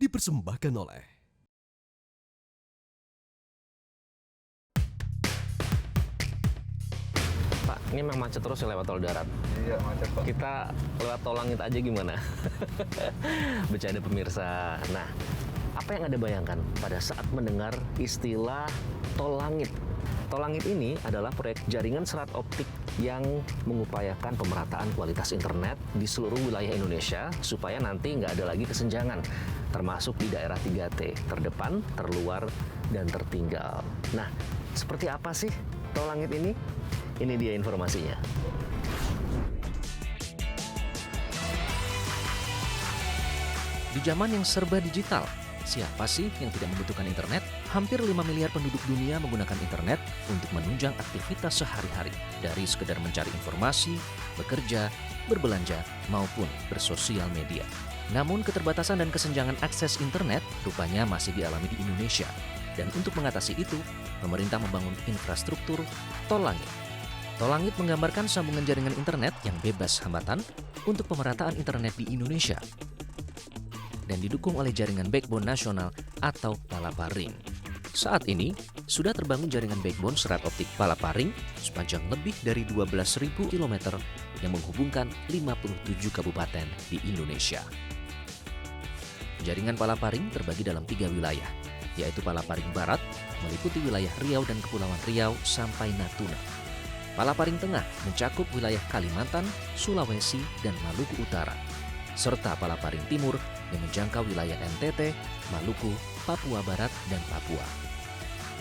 dipersembahkan oleh Pak, ini memang macet terus ya lewat tol darat. Iya, macet Pak. Kita lewat tol langit aja gimana? Bercanda pemirsa. Nah, apa yang Anda bayangkan pada saat mendengar istilah tol langit? Tol langit ini adalah proyek jaringan serat optik yang mengupayakan pemerataan kualitas internet di seluruh wilayah Indonesia supaya nanti nggak ada lagi kesenjangan, termasuk di daerah 3T, terdepan, terluar, dan tertinggal. Nah, seperti apa sih tol langit ini? Ini dia informasinya. Di zaman yang serba digital, siapa sih yang tidak membutuhkan internet? Hampir 5 miliar penduduk dunia menggunakan internet untuk menunjang aktivitas sehari-hari, dari sekedar mencari informasi, bekerja, berbelanja, maupun bersosial media. Namun keterbatasan dan kesenjangan akses internet rupanya masih dialami di Indonesia. Dan untuk mengatasi itu, pemerintah membangun infrastruktur tol langit. Tol langit menggambarkan sambungan jaringan internet yang bebas hambatan untuk pemerataan internet di Indonesia dan didukung oleh jaringan backbone nasional atau Palaparing. Saat ini, sudah terbangun jaringan backbone serat optik Palaparing sepanjang lebih dari 12.000 km yang menghubungkan 57 kabupaten di Indonesia. Jaringan Palaparing terbagi dalam 3 wilayah, yaitu Palaparing Barat, meliputi wilayah Riau dan Kepulauan Riau sampai Natuna. Palaparing Tengah mencakup wilayah Kalimantan, Sulawesi, dan Maluku Utara, serta Palaparing Timur yang menjangkau wilayah NTT, Maluku, Papua Barat, dan Papua.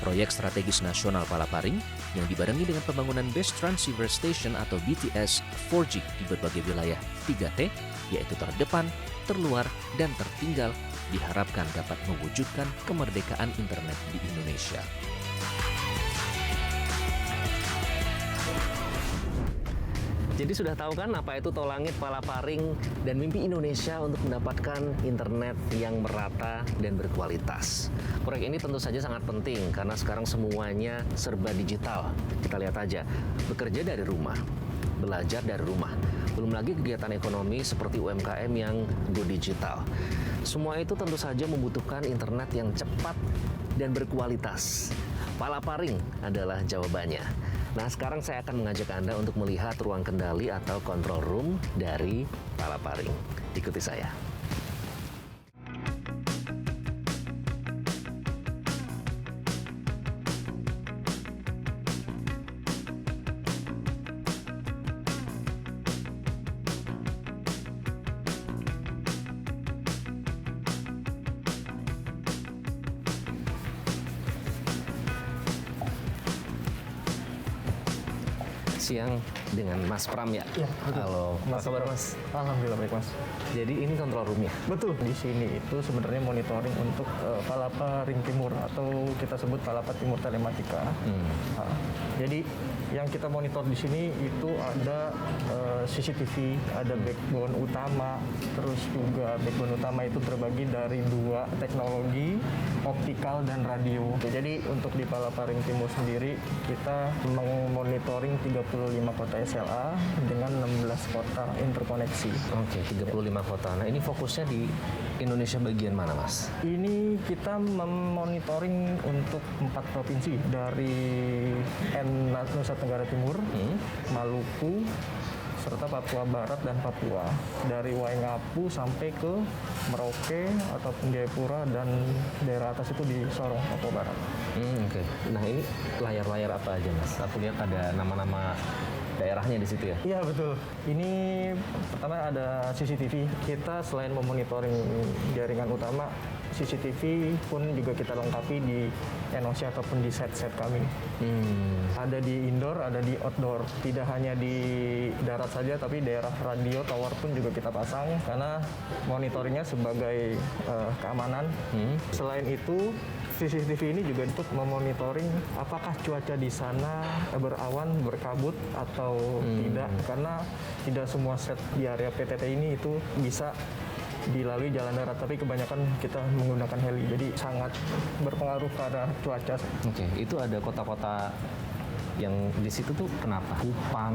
Proyek strategis nasional Palaparing yang dibarengi dengan pembangunan Base Transceiver Station atau BTS 4G di berbagai wilayah 3T, yaitu terdepan, terluar, dan tertinggal, diharapkan dapat mewujudkan kemerdekaan internet di Indonesia. Jadi sudah tahu kan apa itu tol langit, Palaparing, dan mimpi Indonesia untuk mendapatkan internet yang merata dan berkualitas. Proyek ini tentu saja sangat penting karena sekarang semuanya serba digital. Kita lihat aja, bekerja dari rumah, belajar dari rumah, belum lagi kegiatan ekonomi seperti UMKM yang go digital. Semua itu tentu saja membutuhkan internet yang cepat dan berkualitas. Palaparing adalah jawabannya. Nah, sekarang saya akan mengajak Anda untuk melihat ruang kendali atau control room dari Palaparing. Ikuti saya. Siang dengan Mas Pram ya? Iya, betul. Halo, apa Mas kabar Pram. Mas? Alhamdulillah baik Mas. Jadi ini kontrol room ya? Betul. Di sini itu sebenarnya monitoring untuk Palaparing Timur atau kita sebut Palapa Timur Telematika. Nah, jadi yang kita monitor di sini itu ada CCTV, ada backbone utama, terus juga backbone utama itu terbagi dari 2 teknologi, optikal dan radio. Jadi untuk di Palaparing Timur sendiri kita memonitoring 35 kota SLA dengan 16 kota interkoneksi. Oke, 35 kota. Nah, ini fokusnya di Indonesia bagian mana, Mas? Ini kita memonitoring untuk 4 provinsi dari Nusa Tenggara Timur, Maluku, serta Papua Barat dan Papua. Dari Waingapu sampai ke Merauke ataupun Jayapura dan daerah atas itu di Sorong, Papua Barat. Oke. Nah, ini layar-layar apa aja, Mas? Aku lihat ada nama-nama daerahnya di situ ya? Iya betul. Ini pertama ada CCTV. Kita selain memonitoring jaringan utama, CCTV pun juga kita lengkapi di NOC ataupun di set-set kami. Ada di indoor, ada di outdoor. Tidak hanya di darat saja, tapi daerah radio tower pun juga kita pasang karena monitoringnya sebagai keamanan. Selain itu, CCTV ini juga untuk memonitoring apakah cuaca di sana berawan, berkabut atau tidak, karena tidak semua set di area PTT ini itu bisa dilalui jalan darat, tapi kebanyakan kita menggunakan heli, jadi sangat berpengaruh pada cuaca. Oke, itu ada kota-kota yang di situ tuh kenapa? Kupang,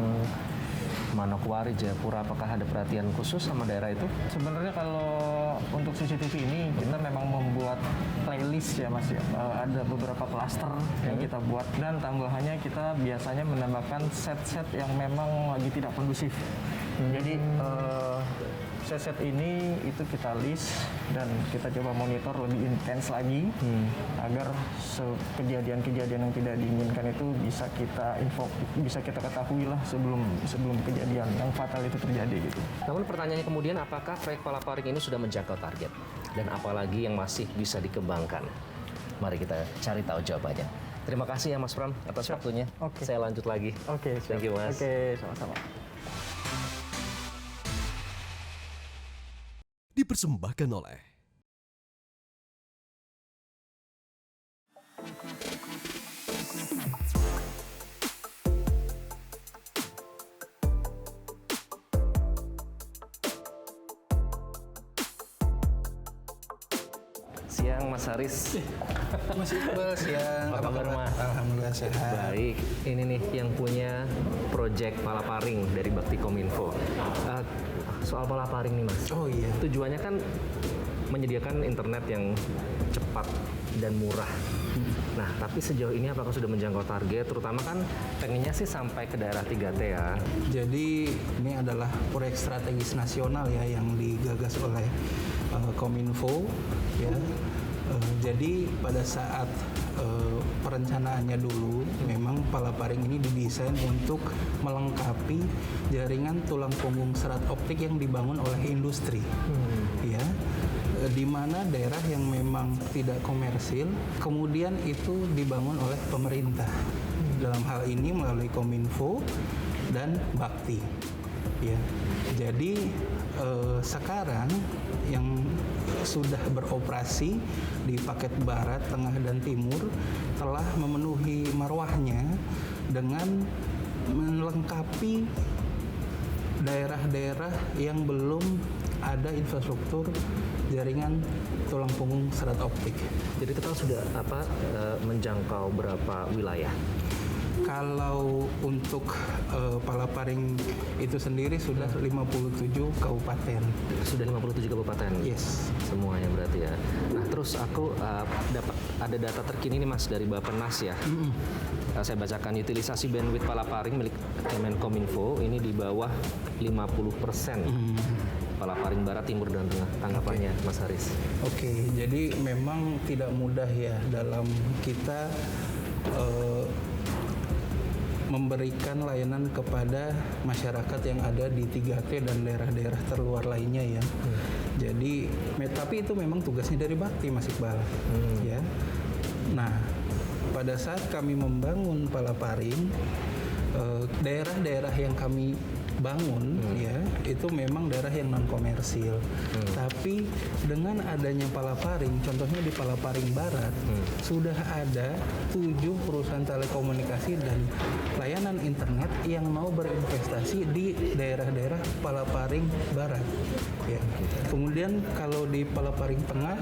Manokwari, Jayapura, apakah ada perhatian khusus sama daerah itu? Sebenarnya kalau untuk CCTV ini kita memang membuat playlist ya Mas ya. Ada beberapa klaster yang kita buat dan tambahannya kita biasanya menambahkan set-set yang memang lagi tidak kondusif. Jadi set-set ini itu kita list dan kita coba monitor lebih intens lagi agar kejadian-kejadian yang tidak diinginkan itu bisa kita ketahui lah sebelum kejadian yang fatal itu terjadi gitu. Namun pertanyaannya kemudian, apakah proyek Palaparing ini sudah menjangkau target? Dan apalagi yang masih bisa dikembangkan? Mari kita cari tahu jawabannya. Terima kasih ya Mas Pram atas waktunya. Oke. Saya lanjut lagi. Oke, siap. Thank you, Mas. Oke, sama-sama. Dipersembahkan oleh Siang Mas Haris. Mas Iqbal siang. Apa kabar, Mas? Alhamdulillah sehat. Baik, ini nih yang punya Project Palaparing dari Bakti Kominfo. Soal Palaparing nih Mas. Oh iya. Tujuannya kan menyediakan internet yang cepat dan murah. Nah, tapi sejauh ini apakah sudah menjangkau target? Terutama kan pengennya sih sampai ke daerah 3T ya. Jadi ini adalah proyek strategis nasional ya yang digagas oleh Kominfo ya. Jadi pada saat perencanaannya dulu memang Palaparing ini didesain untuk melengkapi jaringan tulang punggung serat optik yang dibangun oleh industri. Ya. Di mana daerah yang memang tidak komersil kemudian itu dibangun oleh pemerintah. Dalam hal ini melalui Kominfo dan Bakti. Ya. Jadi sekarang yang sudah beroperasi di paket barat, tengah dan timur telah memenuhi marwahnya dengan melengkapi daerah-daerah yang belum ada infrastruktur jaringan tulang punggung serat optik. Jadi total sudah menjangkau berapa wilayah? Kalau untuk Palaparing itu sendiri sudah 57 kabupaten. Sudah 57 kabupaten? Yes. Semuanya berarti ya. Nah terus aku dapat ada data terkini nih Mas dari Bappenas ya. Saya bacakan utilisasi bandwidth Palaparing milik Kemenkominfo ini di bawah 50%. Palaparing Barat, Timur, dan Tengah. Tanggapannya Mas Haris? Oke, jadi memang tidak mudah ya dalam kita memberikan layanan kepada masyarakat yang ada di 3T dan daerah-daerah terluar lainnya ya. Jadi, tapi itu memang tugasnya dari Bakti Mas Iqbal. Ya. Nah, pada saat kami membangun Palaparing, daerah-daerah yang kami bangun ya itu memang daerah yang non komersil. Tapi dengan adanya Palaparing, contohnya di Palaparing Barat sudah ada 7 perusahaan telekomunikasi dan layanan internet yang mau berinvestasi di daerah-daerah Palaparing Barat. Ya. Kemudian kalau di Palaparing Tengah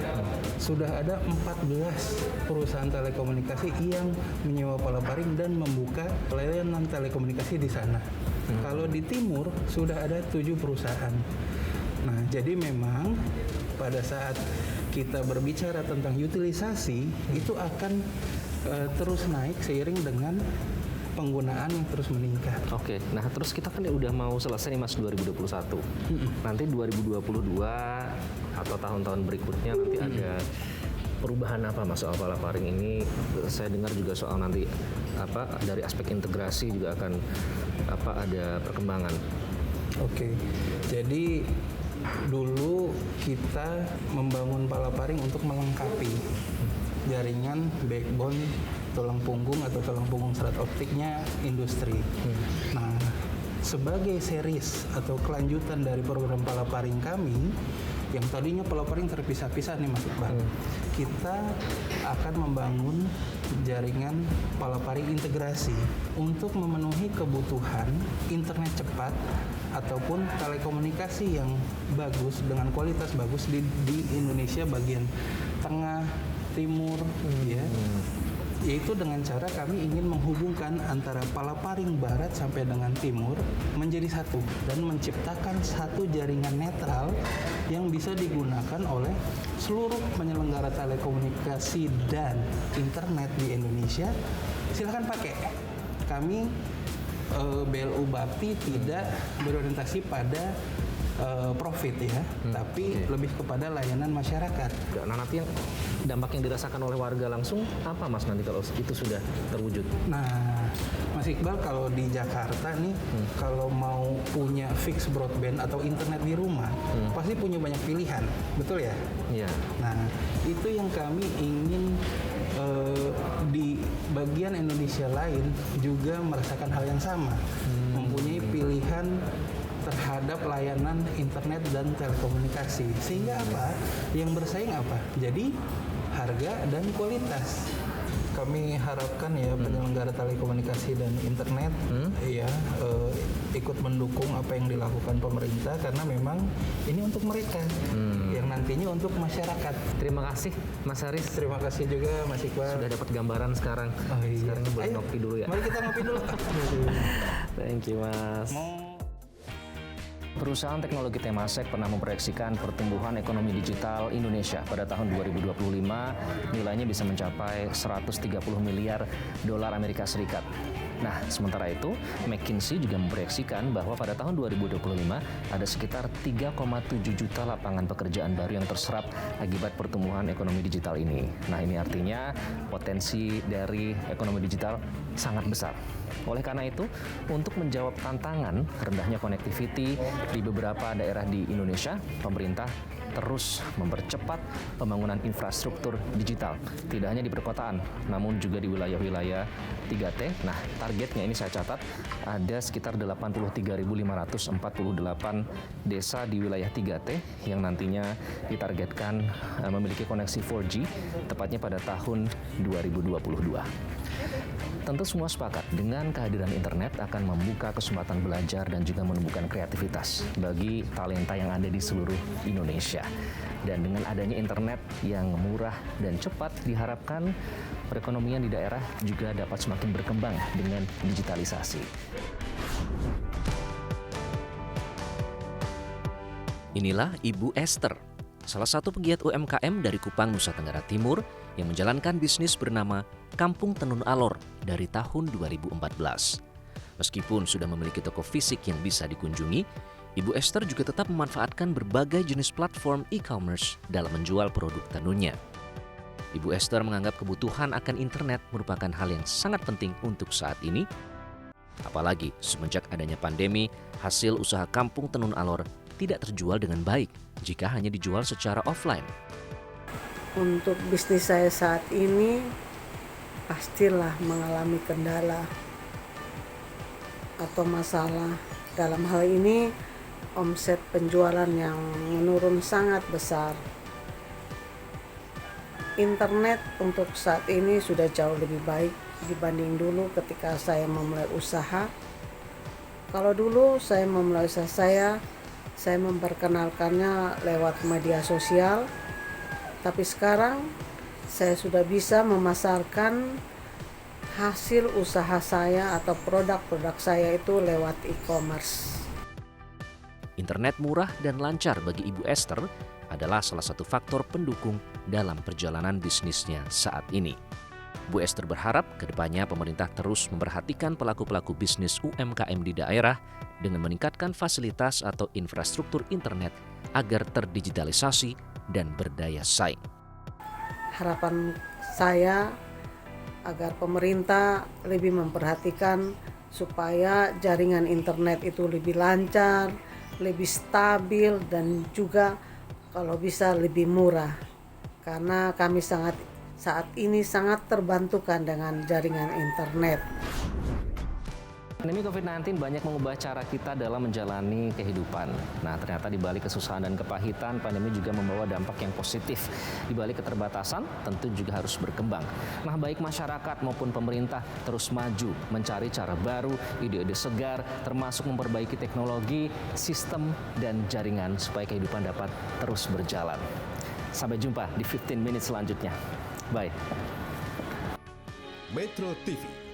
sudah ada 14 perusahaan telekomunikasi yang menyewa Palaparing dan membuka layanan telekomunikasi di sana. Kalau di timur sudah ada 7 perusahaan. Nah, jadi memang pada saat kita berbicara tentang utilisasi itu akan terus naik seiring dengan penggunaan yang terus meningkat. Oke, nah terus kita kan udah mau selesai nih Mas 2021. Nanti 2022 atau tahun-tahun berikutnya nanti ada perubahan apa Mas soal Palaparing ini? Saya dengar juga soal nanti dari aspek integrasi juga akan ada perkembangan. Oke, jadi dulu kita membangun Palaparing untuk melengkapi jaringan backbone tulang punggung atau tulang punggung serat optiknya industri. Nah, sebagai series atau kelanjutan dari program Palaparing kami yang tadinya Palaparing terpisah-pisah nih Mas Iqbal, kita akan membangun jaringan Palaparing integrasi untuk memenuhi kebutuhan internet cepat ataupun telekomunikasi yang bagus dengan kualitas bagus di Indonesia bagian tengah, timur, ya. yaitu dengan cara kami ingin menghubungkan antara Palaparing Barat sampai dengan Timur menjadi satu dan menciptakan satu jaringan netral yang bisa digunakan oleh seluruh penyelenggara telekomunikasi dan internet di Indonesia. Silakan pakai. Kami BLU Bapti tidak berorientasi pada profit ya, tapi lebih kepada layanan masyarakat. Nah, nanti yang dampak yang dirasakan oleh warga langsung apa Mas nanti kalau itu sudah terwujud? Nah, Mas Iqbal, kalau di Jakarta nih, kalau mau punya fix broadband atau internet di rumah, pasti punya banyak pilihan, betul ya? Iya. Nah, itu yang kami ingin di bagian Indonesia lain juga merasakan hal yang sama, mempunyai pilihan terhadap layanan internet dan telekomunikasi. Sehingga apa? Yang bersaing apa? Jadi harga dan kualitas. Kami harapkan ya penyelenggara telekomunikasi dan internet ya ikut mendukung apa yang dilakukan pemerintah, karena memang ini untuk mereka yang nantinya untuk masyarakat. Terima kasih Mas Haris. Terima kasih juga Mas Iqbal. Sudah dapat gambaran sekarang. Oh, iya. Sekarang boleh Ayo, ngopi dulu ya. Mari kita ngopi dulu. Thank you Mas. Perusahaan teknologi Temasek pernah memproyeksikan pertumbuhan ekonomi digital Indonesia pada tahun 2025 nilainya bisa mencapai 130 miliar dolar Amerika Serikat. Nah, sementara itu, McKinsey juga memproyeksikan bahwa pada tahun 2025 ada sekitar 3,7 juta lapangan pekerjaan baru yang terserap akibat pertumbuhan ekonomi digital ini. Nah, ini artinya potensi dari ekonomi digital sangat besar. Oleh karena itu, untuk menjawab tantangan rendahnya connectivity di beberapa daerah di Indonesia, pemerintah terus mempercepat pembangunan infrastruktur digital. Tidak hanya di perkotaan, namun juga di wilayah-wilayah 3T. Nah, targetnya ini saya catat, ada sekitar 83.548 desa di wilayah 3T yang nantinya ditargetkan memiliki koneksi 4G, tepatnya pada tahun 2022. Tentu semua sepakat dengan kehadiran internet akan membuka kesempatan belajar dan juga menumbuhkan kreativitas bagi talenta yang ada di seluruh Indonesia. Dan dengan adanya internet yang murah dan cepat, diharapkan perekonomian di daerah juga dapat semakin berkembang dengan digitalisasi. Inilah Ibu Esther, salah satu pegiat UMKM dari Kupang, Nusa Tenggara Timur yang menjalankan bisnis bernama Kampung Tenun Alor dari tahun 2014. Meskipun sudah memiliki toko fisik yang bisa dikunjungi, Ibu Esther juga tetap memanfaatkan berbagai jenis platform e-commerce dalam menjual produk tenunnya. Ibu Esther menganggap kebutuhan akan internet merupakan hal yang sangat penting untuk saat ini. Apalagi semenjak adanya pandemi, hasil usaha Kampung Tenun Alor tidak terjual dengan baik jika hanya dijual secara offline. Untuk bisnis saya saat ini pastilah mengalami kendala atau masalah. Dalam hal ini omset penjualan yang menurun sangat besar. Internet untuk saat ini sudah jauh lebih baik dibanding dulu ketika saya memulai usaha. Kalau dulu saya memulai usaha saya memperkenalkannya lewat media sosial. Tapi sekarang saya sudah bisa memasarkan hasil usaha saya atau produk-produk saya itu lewat e-commerce. Internet murah dan lancar bagi Ibu Esther adalah salah satu faktor pendukung dalam perjalanan bisnisnya saat ini. Bu Esther berharap kedepannya pemerintah terus memperhatikan pelaku-pelaku bisnis UMKM di daerah dengan meningkatkan fasilitas atau infrastruktur internet agar terdigitalisasi dan berdaya saing. Harapan saya agar pemerintah lebih memperhatikan supaya jaringan internet itu lebih lancar, lebih stabil, dan juga kalau bisa lebih murah. Karena kami saat ini sangat terbantukan dengan jaringan internet. Pandemi COVID-19 banyak mengubah cara kita dalam menjalani kehidupan. Nah, ternyata di balik kesusahan dan kepahitan, pandemi juga membawa dampak yang positif. Di balik keterbatasan, tentu juga harus berkembang. Nah, baik masyarakat maupun pemerintah terus maju, mencari cara baru, ide-ide segar, termasuk memperbaiki teknologi, sistem, dan jaringan supaya kehidupan dapat terus berjalan. Sampai jumpa di 15 Minutes selanjutnya. Bye. Metro TV.